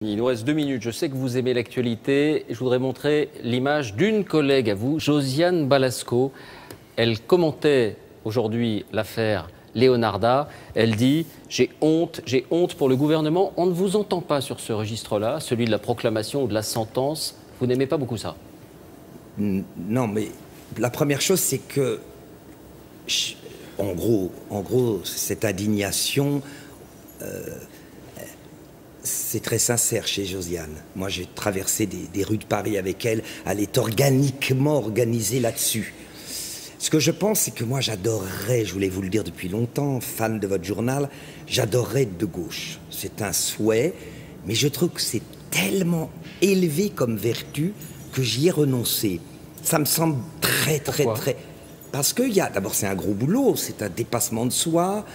Il nous reste 2 minutes. Je sais que vous aimez l'actualité. Je voudrais montrer l'image d'une collègue à vous, Josiane Balasco. Elle commentait aujourd'hui l'affaire Leonarda. Elle dit « J'ai honte pour le gouvernement. On ne vous entend pas sur ce registre-là, celui de la proclamation ou de la sentence. Vous n'aimez pas beaucoup ça ?» Non, mais la première chose, c'est que, en gros, cette indignation, c'est très sincère chez Josiane. Moi, j'ai traversé des rues de Paris avec elle. Elle est organiquement organisée là-dessus. Ce que je pense, c'est que moi, j'adorerais, je voulais vous le dire depuis longtemps, fan de votre journal, j'adorerais être de gauche. C'est un souhait, mais je trouve que c'est tellement élevé comme vertu que j'y ai renoncé. Ça me semble très... Parce que d'abord, c'est un gros boulot, c'est un dépassement de soi,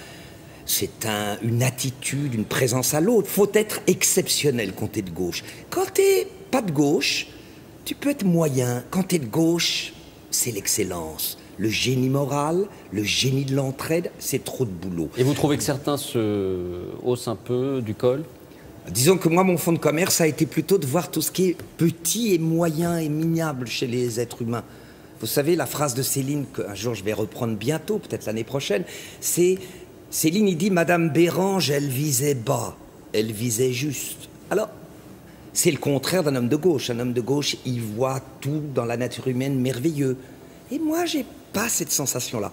c'est une attitude, une présence à l'autre. Faut être exceptionnel quand t'es de gauche. Quand t'es pas de gauche, tu peux être moyen. Quand t'es de gauche, c'est l'excellence. Le génie moral, le génie de l'entraide, c'est trop de boulot. Et vous trouvez que certains se haussent un peu du col ? Disons que moi, mon fond de commerce a été plutôt de voir tout ce qui est petit et moyen et minable chez les êtres humains. Vous savez, la phrase de Céline, qu'un jour je vais reprendre bientôt, peut-être l'année prochaine, c'est... Céline, il dit « Madame Bérange, elle visait bas, elle visait juste ». Alors, c'est le contraire d'un homme de gauche. Un homme de gauche, il voit tout dans la nature humaine merveilleux. Et moi, j'ai pas cette sensation-là.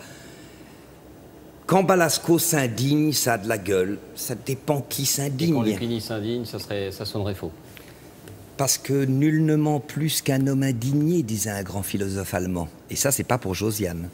Quand Balasco s'indigne, ça a de la gueule. Ça dépend qui s'indigne. Et quand Lupini s'indigne, ça sonnerait faux. Parce que nul ne ment plus qu'un homme indigné, disait un grand philosophe allemand. Et ça, c'est pas pour Josiane.